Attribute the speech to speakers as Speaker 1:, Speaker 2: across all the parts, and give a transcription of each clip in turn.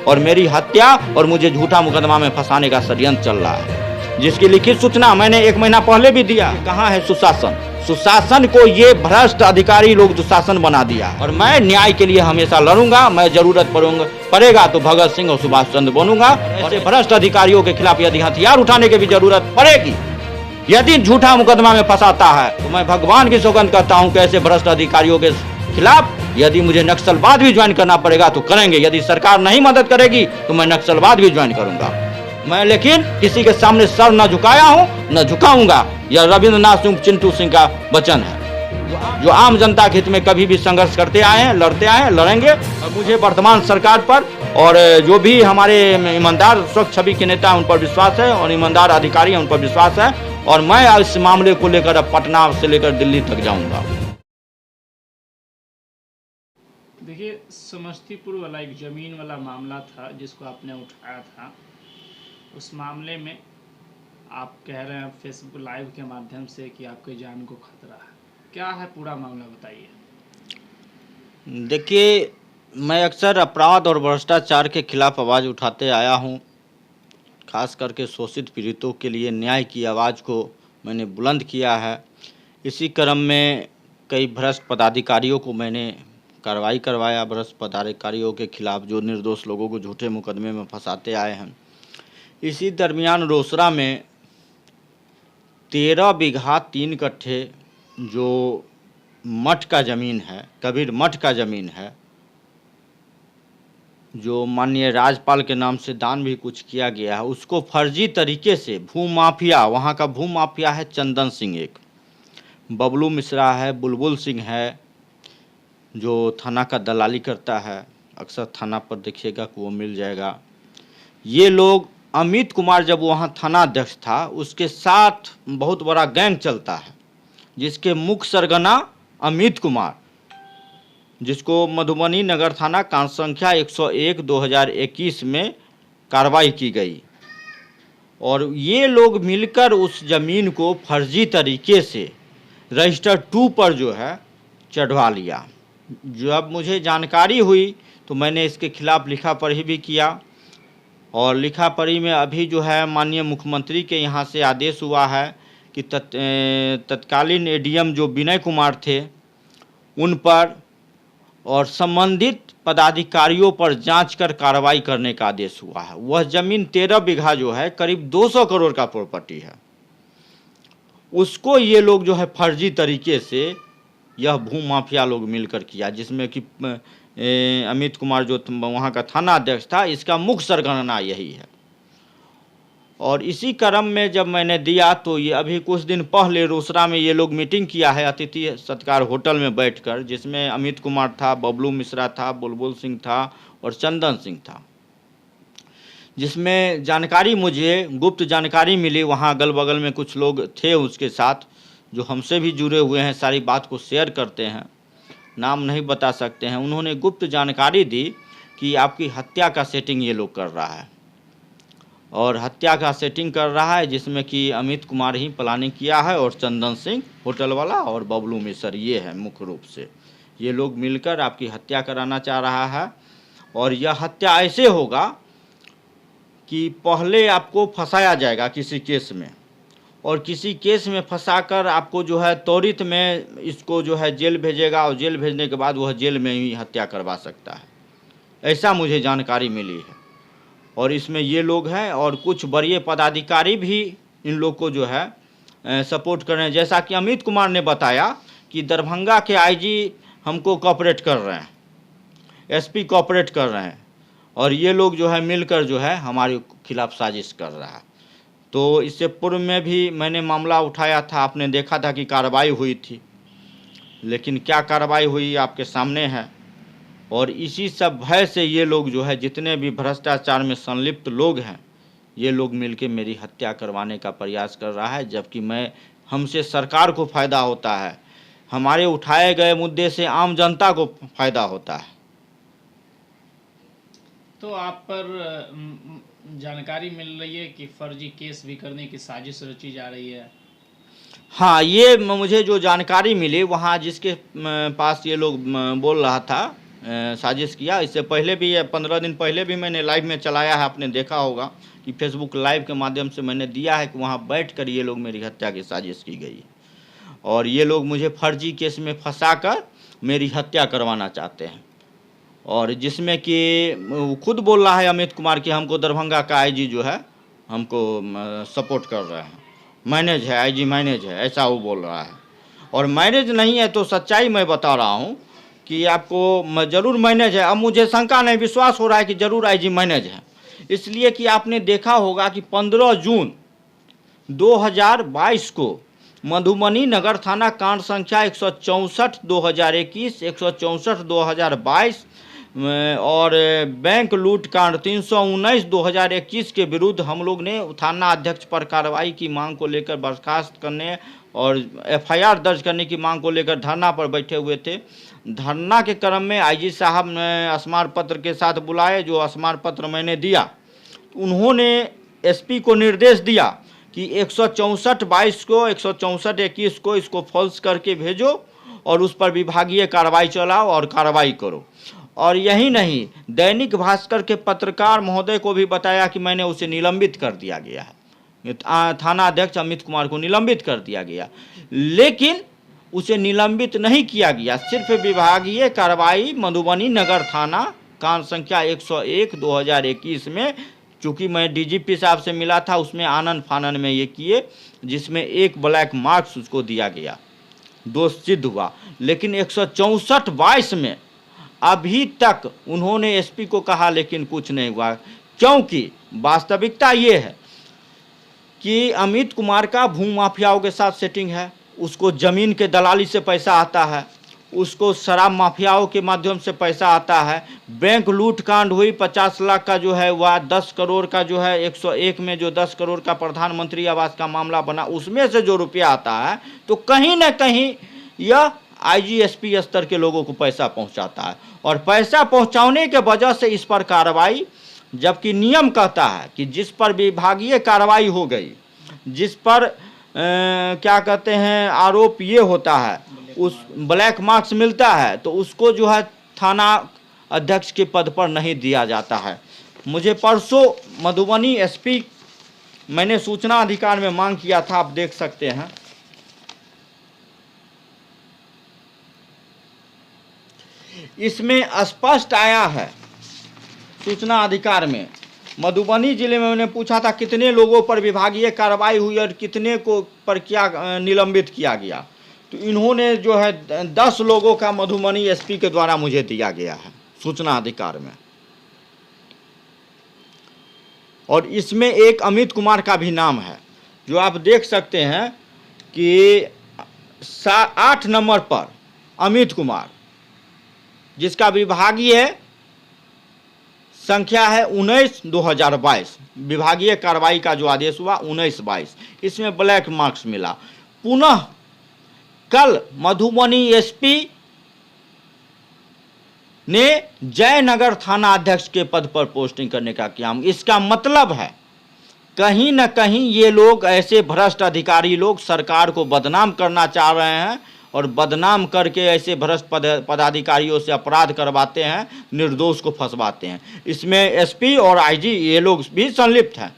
Speaker 1: और मेरी हत्या और मुझे झूठा मुकदमा में फंसाने का षड्यंत्र चल रहा है, जिसकी लिखित सूचना मैंने 1 महीना पहले भी दिया। कहाँ है सुशासन? सुशासन को ये भ्रष्ट अधिकारी लोग दुशासन बना दिया। और मैं न्याय के लिए हमेशा लड़ूंगा। मैं जरूरत पड़ेगा तो भगत सिंह और सुभाष चंद्र बनूंगा। ऐसे भ्रष्ट अधिकारियों के खिलाफ यदि हथियार उठाने की भी जरूरत पड़ेगी, यदि झूठा मुकदमा में फंसाता है, तो मैं भगवान की सौगंध करता हूं कि ऐसे भ्रष्ट अधिकारियों के खिलाफ यदि मुझे नक्सलवाद भी ज्वाइन करना पड़ेगा तो करेंगे। यदि सरकार नहीं मदद करेगी तो मैं नक्सलवाद भी ज्वाइन करूंगा। मैं लेकिन किसी के सामने सर न झुकाया हूं, न झुकाऊंगा। यह रविंद्रनाथ सिंह चिंटू सिंह का वचन है, जो आम जनता के हित में कभी भी संघर्ष करते आए हैं, लड़ते आए हैं, लड़ेंगे। और मुझे वर्तमान सरकार पर और जो भी हमारे ईमानदार स्वच्छ छवि के नेता हैं उन पर विश्वास है, और ईमानदार अधिकारी हैं उन पर विश्वास है। और मैं इस मामले को लेकर अब पटना से लेकर दिल्ली तक जाऊंगा।
Speaker 2: देखिए, समस्तीपुर वाला एक ज़मीन वाला मामला था जिसको आपने उठाया था। उस मामले में आप कह रहे हैं फेसबुक लाइव के माध्यम से कि आपकी जान को खतरा है। क्या है पूरा मामला, बताइए।
Speaker 1: देखिए, मैं अक्सर अपराध और भ्रष्टाचार के खिलाफ आवाज़ उठाते आया हूं। खास करके शोषित पीड़ितों के लिए न्याय की आवाज़ को मैंने बुलंद किया है। इसी क्रम में कई भ्रष्ट पदाधिकारियों को मैंने कार्रवाई करवाया, भ्रष्ट पदाधिकारियों के खिलाफ जो निर्दोष लोगों को झूठे मुकदमे में फंसाते आए हैं। इसी दरमियान रोसड़ा में 13 बीघा 3 कट्ठे जो मठ का ज़मीन है, कबीर मठ का ज़मीन है, जो माननीय राज्यपाल के नाम से दान भी कुछ किया गया है, उसको फर्जी तरीके से भूमाफिया, वहाँ का भूमाफिया है चंदन सिंह, एक बबलू मिश्रा है, बुलबुल सिंह है, जो थाना का दलाली करता है। अक्सर थाना पर देखिएगा कि वो मिल जाएगा। ये लोग, अमित कुमार जब वहाँ थाना अध्यक्ष था, उसके साथ बहुत बड़ा गैंग चलता है जिसके मुख्य सरगना अमित कुमार, जिसको मधुबनी नगर थाना कांड संख्या 101/2021 में कार्रवाई की गई। और ये लोग मिलकर उस ज़मीन को फर्जी तरीके से रजिस्टर 2 पर जो है चढ़वा लिया। जब मुझे जानकारी हुई तो मैंने इसके खिलाफ लिखा पढ़ी भी किया, और लिखा पढ़ी में अभी जो है माननीय मुख्यमंत्री के यहाँ से आदेश हुआ है कि तत्कालीन एडीएम जो विनय कुमार थे उन पर और संबंधित पदाधिकारियों पर जांच कर कार्रवाई करने का आदेश हुआ है। वह ज़मीन 13 बीघा जो है करीब 200 करोड़ का प्रॉपर्टी है, उसको ये लोग जो है फर्जी तरीके से यह भूमाफिया लोग मिलकर किया, जिसमें कि अमित कुमार जो वहाँ का थाना अध्यक्ष था, इसका मुख्य सरगना यही है। और इसी क्रम में जब मैंने दिया तो ये अभी कुछ दिन पहले रोसड़ा में ये लोग मीटिंग किया है अतिथि सत्कार होटल में बैठकर, जिसमें अमित कुमार था, बबलू मिश्रा था, बुलबुल सिंह था और चंदन सिंह था। जिसमें जानकारी, मुझे गुप्त जानकारी मिली, वहाँ अगल बगल में कुछ लोग थे उसके साथ जो हमसे भी जुड़े हुए हैं, सारी बात को शेयर करते हैं, नाम नहीं बता सकते हैं। उन्होंने गुप्त जानकारी दी कि आपकी हत्या का सेटिंग ये लोग कर रहा है, और हत्या का सेटिंग कर रहा है जिसमें कि अमित कुमार ही प्लानिंग किया है, और चंदन सिंह होटल वाला और बबलू मिश्र ये है मुख्य रूप से। ये लोग मिलकर आपकी हत्या कराना चाह रहा है। और यह हत्या ऐसे होगा कि पहले आपको फंसाया जाएगा किसी केस में, और किसी केस में फंसाकर आपको जो है त्वरित में इसको जो है जेल भेजेगा, और जेल भेजने के बाद वह जेल में ही हत्या करवा सकता है, ऐसा मुझे जानकारी मिली है। और इसमें ये लोग हैं और कुछ बड़े पदाधिकारी भी इन लोग को जो है सपोर्ट कर रहे हैं। जैसा कि अमित कुमार ने बताया कि दरभंगा के आईजी हमको कोऑपरेट कर रहे हैं, एसपी कोऑपरेट कर रहे हैं, और ये लोग जो है मिलकर जो है हमारे खिलाफ साजिश कर रहा है। तो इससे पूर्व में भी मैंने मामला उठाया था, आपने देखा था कि कार्रवाई हुई थी, लेकिन क्या कार्रवाई हुई आपके सामने है। और इसी सब भय से ये लोग जो है, जितने भी भ्रष्टाचार में संलिप्त लोग हैं, ये लोग मिलके मेरी हत्या करवाने का प्रयास कर रहा है, जबकि हमसे सरकार को फ़ायदा होता है, हमारे उठाए गए मुद्दे से आम जनता को फ़ायदा होता है।
Speaker 2: तो आप पर जानकारी मिल रही है कि फर्जी केस भी करने की साजिश रची जा रही है।
Speaker 1: हाँ, ये मुझे जो जानकारी मिली, वहाँ जिसके पास ये लोग बोल रहा था, साजिश किया। इससे पहले भी 15 दिन पहले भी मैंने लाइव में चलाया है, आपने देखा होगा कि फेसबुक लाइव के माध्यम से मैंने दिया है कि वहाँ बैठकर ये लोग मेरी हत्या की साजिश की गई है और ये लोग मुझे फर्जी केस में फंसाकर मेरी हत्या करवाना चाहते हैं। और जिसमें कि वो खुद बोल रहा है अमित कुमार कि हमको दरभंगा का आईजी जो है हमको सपोर्ट कर रहे हैं, मैनेज है, आईजी मैनेज है, ऐसा वो बोल रहा है। और मैनेज नहीं है तो सच्चाई मैं बता रहा हूँ कि आपको ज़रूर मैनेज है। अब मुझे शंका नहीं, विश्वास हो रहा है कि ज़रूर आईजी मैनेज है। इसलिए कि आपने देखा होगा कि 15 जून 2022 को मधुबनी नगर थाना कांड संख्या 164/2021, 164/2022 और बैंक लूट कांड 319/2021 के विरुद्ध हम लोग ने थाना अध्यक्ष पर कार्रवाई की मांग को लेकर बर्खास्त करने और एफआईआर दर्ज करने की मांग को लेकर धरना पर बैठे हुए थे। धरना के क्रम में आईजी साहब ने स्मार पत्र के साथ बुलाए, जो स्मार पत्र मैंने दिया। उन्होंने एसपी को निर्देश दिया कि 164/22 को 164/21 को इसको फॉल्स करके भेजो और उस पर विभागीय कार्रवाई चलाओ और कार्रवाई करो। और यही नहीं, दैनिक भास्कर के पत्रकार महोदय को भी बताया कि मैंने उसे निलंबित कर दिया गया है, थाना अध्यक्ष अमित कुमार को निलंबित कर दिया गया। लेकिन उसे निलंबित नहीं किया गया, सिर्फ विभागीय कार्रवाई मधुबनी नगर थाना कांड संख्या 101/2021 में, चूँकि मैं डीजीपी साहब से मिला था, उसमें आनन फानन में ये किए, जिसमें एक ब्लैक मार्क्स उसको दिया गया, दोष सिद्ध हुआ। लेकिन 164/22 में अभी तक उन्होंने एसपी को कहा लेकिन कुछ नहीं हुआ, क्योंकि वास्तविकता ये है कि अमित कुमार का भूमाफियाओं के साथ सेटिंग है, उसको ज़मीन के दलाली से पैसा आता है, उसको शराब माफियाओं के माध्यम से पैसा आता है। बैंक लूट कांड हुई, 50 लाख का जो है वह 10 करोड़ का जो है 101 में जो 10 करोड़ का प्रधानमंत्री आवास का मामला बना, उसमें से जो रुपया आता है तो कहीं ना कहीं यह आईजीएसपी स्तर के लोगों को पैसा पहुंचाता है। और पैसा पहुंचाने के वजह से इस पर कार्रवाई, जबकि नियम कहता है कि जिस पर विभागीय कार्रवाई हो गई, जिस पर क्या कहते हैं आरोप ये होता है, उस ब्लैक मार्क्स मिलता है, तो उसको जो है थाना अध्यक्ष के पद पर नहीं दिया जाता है। मुझे परसों मधुबनी एसपी मैंने सूचना अधिकार में मांग किया था, आप देख सकते हैं। इसमें स्पष्ट आया है सूचना अधिकार में, मधुबनी जिले में मैंने पूछा था कितने लोगों पर विभागीय कार्रवाई हुई और कितने को पर क्या निलंबित किया गया, तो इन्होंने जो है 10 लोगों का मधुबनी एसपी के द्वारा मुझे दिया गया है सूचना अधिकार में। और इसमें एक अमित कुमार का भी नाम है, जो आप देख सकते हैं कि 8 नंबर पर अमित कुमार, जिसका विभागीय संख्या है 19/2022, विभागीय कार्रवाई का जो आदेश हुआ 19/22, इसमें ब्लैक मार्क्स मिला। पुनः कल मधुबनी एसपी ने जयनगर थाना अध्यक्ष के पद पर पोस्टिंग करने का किया। इसका मतलब है कहीं न कहीं ये लोग, ऐसे भ्रष्ट अधिकारी लोग सरकार को बदनाम करना चाह रहे हैं और बदनाम करके ऐसे भ्रष्ट पदाधिकारियों से अपराध करवाते हैं, निर्दोष को फंसवाते हैं। इसमें एसपी और आईजी ये लोग भी संलिप्त हैं।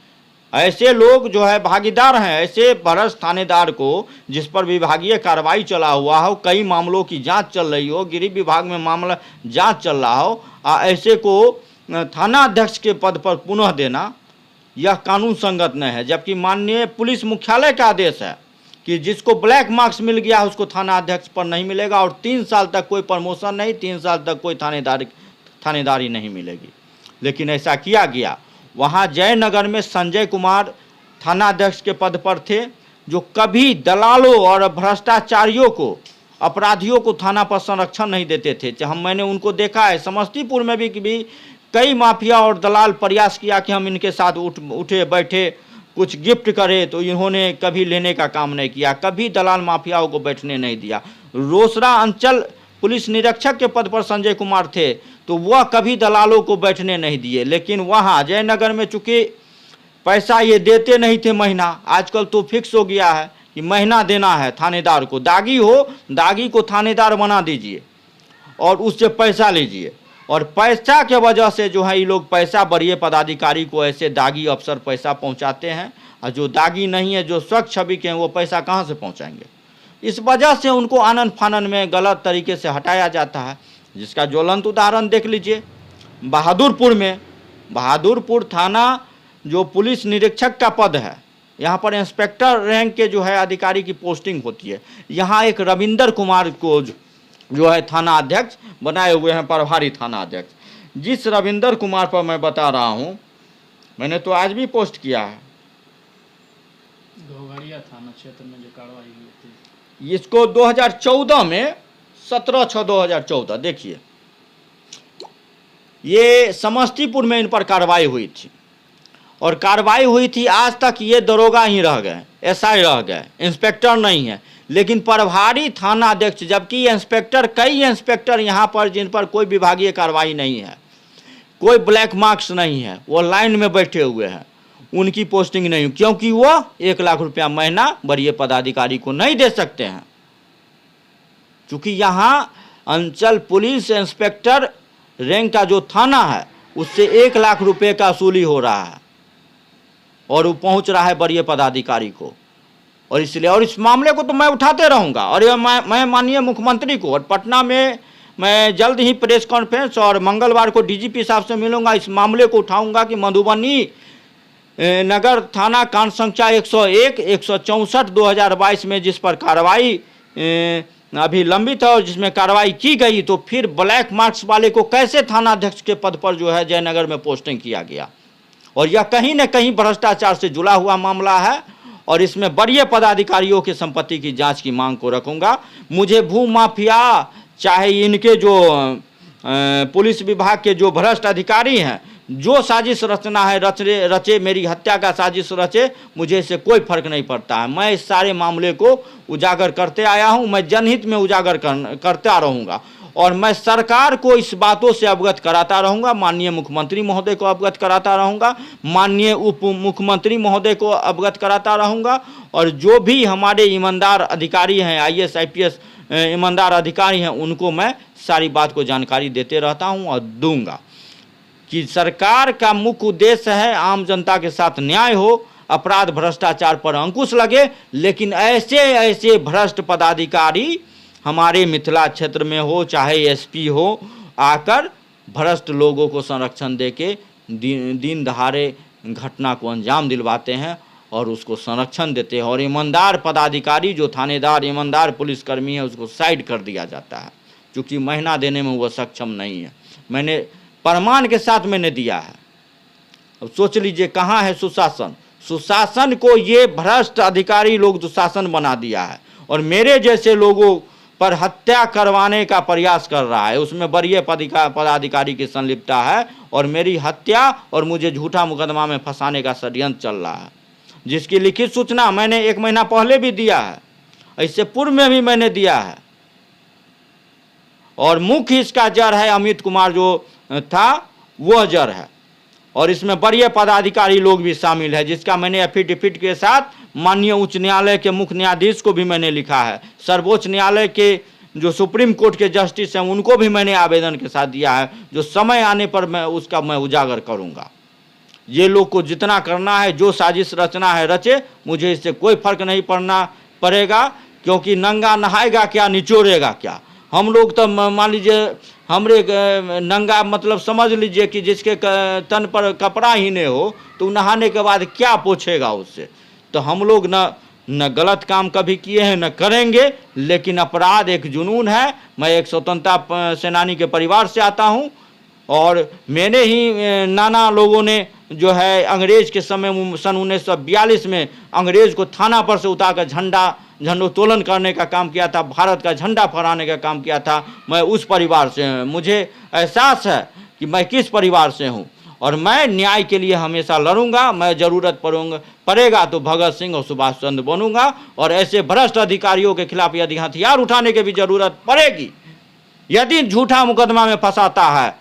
Speaker 1: ऐसे लोग जो है भागीदार हैं, ऐसे भ्रष्ट थानेदार को जिस पर विभागीय कार्रवाई चला हुआ हो, कई मामलों की जांच चल रही हो, गृह विभाग में मामला जांच चल रहा हो, ऐसे को थाना अध्यक्ष के पद पर पुनः देना यह कानून संगत नहीं है। जबकि माननीय पुलिस मुख्यालय का आदेश है कि जिसको ब्लैक मार्क्स मिल गया उसको थाना अध्यक्ष पर नहीं मिलेगा और 3 साल तक कोई प्रमोशन नहीं, 3 साल तक कोई थानेदारी नहीं मिलेगी। लेकिन ऐसा किया गया। वहाँ जयनगर में संजय कुमार थाना अध्यक्ष के पद पर थे, जो कभी दलालों और भ्रष्टाचारियों को, अपराधियों को थाना पर संरक्षण नहीं देते थे। मैंने उनको देखा है, समस्तीपुर में भी कई माफिया और दलाल प्रयास किया कि हम इनके साथ उठे बैठे कुछ गिफ्ट करे, तो इन्होंने कभी लेने का काम नहीं किया, कभी दलाल माफियाओं को बैठने नहीं दिया। रोसड़ा अंचल पुलिस निरीक्षक के पद पर संजय कुमार थे, तो वह कभी दलालों को बैठने नहीं दिए। लेकिन वहाँ जयनगर में चूँकि पैसा ये देते नहीं थे महीना, आजकल तो फिक्स हो गया है कि महीना देना है थानेदार को, दागी हो दागी को थानेदार बना दीजिए। और उससे पैसा लीजिए, और पैसा के वजह से जो है ये लोग पैसा बड़े पदाधिकारी को ऐसे दागी अफसर पैसा पहुंचाते हैं, और जो दागी नहीं है, जो स्वच्छ छवि के हैं, वो पैसा कहाँ से पहुंचाएंगे। इस वजह से उनको आनन फानन में गलत तरीके से हटाया जाता है, जिसका ज्वलंत उदाहरण देख लीजिए बहादुरपुर में। बहादुरपुर थाना जो पुलिस निरीक्षक का पद है, यहाँ पर इंस्पेक्टर रैंक के जो है अधिकारी की पोस्टिंग होती है। यहाँ एक रविंदर कुमार को जो है थाना अध्यक्ष बनाए हुए हैं, प्रभारी थाना अध्यक्ष। जिस रविंदर कुमार पर मैं बता रहा हूँ, मैंने तो आज भी पोस्ट किया है,
Speaker 2: घोघड़िया थाना क्षेत्र में जो कार्रवाई हुई थी,
Speaker 1: इसको 2014 में 17/6/2014 देखिए, ये समस्तीपुर में इन पर कार्रवाई हुई थी, और कार्रवाई हुई थी। आज तक ये दरोगा ही रह गए, एसआई रह गए, इंस्पेक्टर नहीं है। लेकिन प्रभारी थाना अध्यक्ष, जबकि इंस्पेक्टर, कई इंस्पेक्टर यहाँ पर जिन पर कोई विभागीय कार्रवाई नहीं है, कोई ब्लैक मार्क्स नहीं है, वो लाइन में बैठे हुए हैं, उनकी पोस्टिंग नहीं, क्योंकि वो 1 लाख रुपया महीना वरीय पदाधिकारी को नहीं दे सकते हैं। चूँकि यहाँ अंचल पुलिस इंस्पेक्टर रैंक का जो थाना है, उससे 1 लाख रुपये का वसूली हो रहा है, और वो पहुंच रहा है वरीय पदाधिकारी को। और इसलिए, और इस मामले को तो मैं उठाते रहूंगा, और ये मैं माननीय मुख्यमंत्री को, और पटना में मैं जल्द ही प्रेस कॉन्फ्रेंस और मंगलवार को डीजीपी साहब से मिलूंगा, इस मामले को उठाऊंगा कि मधुबनी नगर थाना कांड संख्या 101, 164 2022 में जिस पर कार्रवाई अभी लंबित है और जिसमें कार्रवाई की गई, तो फिर ब्लैक मार्क्स वाले को कैसे थाना अध्यक्ष के पद पर जो है जयनगर में पोस्टिंग किया गया। और यह कहीं न कहीं भ्रष्टाचार से जुड़ा हुआ मामला है, और इसमें वरीय पदाधिकारियों की संपत्ति की जांच की मांग को रखूंगा। मुझे भू माफिया, चाहे इनके जो पुलिस विभाग के जो भ्रष्ट अधिकारी हैं, जो साजिश रचना है रचे, मेरी हत्या का साजिश रचे, मुझे इससे कोई फर्क नहीं पड़ता है। मैं इस सारे मामले को उजागर करते आया हूं, मैं जनहित में उजागर करता रहूंगा, और मैं सरकार को इस बातों से अवगत कराता रहूंगा, माननीय मुख्यमंत्री महोदय को अवगत कराता रहूंगा, माननीय उप मुख्यमंत्री महोदय को अवगत कराता रहूंगा, और जो भी हमारे ईमानदार अधिकारी हैं, IAS IPS ईमानदार अधिकारी हैं, उनको मैं सारी बात को जानकारी देते रहता हूं और दूंगा कि सरकार का मुख्य उद्देश्य है आम जनता के साथ न्याय हो, अपराध भ्रष्टाचार पर अंकुश लगे। लेकिन ऐसे ऐसे भ्रष्ट पदाधिकारी हमारे मिथिला क्षेत्र में हो, चाहे SP हो, आकर भ्रष्ट लोगों को संरक्षण देके दिन दहाड़े घटना को अंजाम दिलवाते हैं और उसको संरक्षण देते हैं, और ईमानदार पदाधिकारी जो थानेदार, ईमानदार पुलिसकर्मी है, उसको साइड कर दिया जाता है, क्योंकि महीना देने में वो सक्षम नहीं है। मैंने प्रमाण के साथ मैंने दिया है। अब सोच लीजिए कहाँ है सुशासन। सुशासन को ये भ्रष्ट अधिकारी लोग दुशासन बना दिया है, और मेरे जैसे लोगों पर हत्या करवाने का प्रयास कर रहा है, उसमें वरीय पदाधिकारी की संलिप्तता है, और मेरी हत्या और मुझे झूठा मुकदमा में फंसाने का षड्यंत्र चल रहा है, जिसकी लिखित सूचना मैंने 1 महीना पहले भी दिया है, इससे पूर्व में भी मैंने दिया है। और मुख्य इसका जड़ है अमित कुमार जो था, वह जड़ है, और इसमें वरीय पदाधिकारी लोग भी शामिल है, जिसका मैंने एफिडेविट के साथ माननीय उच्च न्यायालय के मुख्य न्यायाधीश को भी मैंने लिखा है, सर्वोच्च न्यायालय के जो सुप्रीम कोर्ट के जस्टिस हैं उनको भी मैंने आवेदन के साथ दिया है, जो समय आने पर मैं उसका उजागर करूंगा। ये लोग को जितना करना है, जो साजिश रचना है रचे, मुझे इससे कोई फर्क नहीं पड़ेगा, क्योंकि नंगा नहाएगा क्या, निचोड़ेगा क्या। हम लोग तो मान लीजिए हमरे नंगा मतलब समझ लीजिए कि जिसके तन पर कपड़ा ही नहीं हो, तो नहाने के बाद क्या पूछेगा उससे। तो हम लोग न गलत काम कभी किए हैं, न करेंगे, लेकिन अपराध एक जुनून है। मैं एक स्वतंत्रता सेनानी के परिवार से आता हूं, और मैंने ही नाना लोगों ने जो है अंग्रेज के समय सन 1942 में अंग्रेज को थाना पर से उतारकर झंडोत्तोलन करने का काम किया था, भारत का झंडा फहराने का काम किया था। मैं उस परिवार से हूँ, मुझे एहसास है कि मैं किस परिवार से हूँ, और मैं न्याय के लिए हमेशा लड़ूंगा। मैं ज़रूरत पड़ेगा तो भगत सिंह और सुभाष चंद्र बनूंगा, और ऐसे भ्रष्ट अधिकारियों के खिलाफ यदि हथियार उठाने की भी जरूरत पड़ेगी, यदि झूठा मुकदमा में फंसाता है,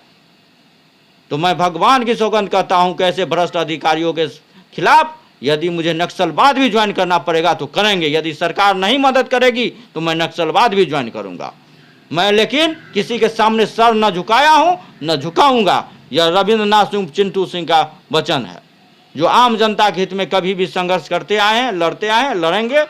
Speaker 1: तो मैं भगवान की सौगंध करता हूं कि ऐसे भ्रष्ट अधिकारियों के खिलाफ यदि मुझे नक्सलवाद भी ज्वाइन करना पड़ेगा तो करेंगे। यदि सरकार नहीं मदद करेगी तो मैं नक्सलवाद भी ज्वाइन करूंगा। मैं लेकिन किसी के सामने सर न झुकाया हूं न झुकाऊंगा। यह रविंद्रनाथ सिंह चिंटू सिंह का वचन है, जो आम जनता के हित में कभी भी संघर्ष करते आए हैं, लड़ते आए हैं, लड़ेंगे।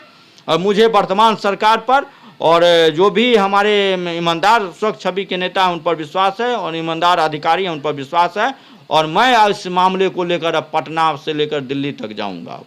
Speaker 1: और मुझे वर्तमान सरकार पर और जो भी हमारे ईमानदार स्वच्छ छवि के नेता हैं उन पर विश्वास है, और ईमानदार अधिकारी हैं उन पर विश्वास है। और मैं इस मामले को लेकर अब पटना से लेकर दिल्ली तक जाऊंगा।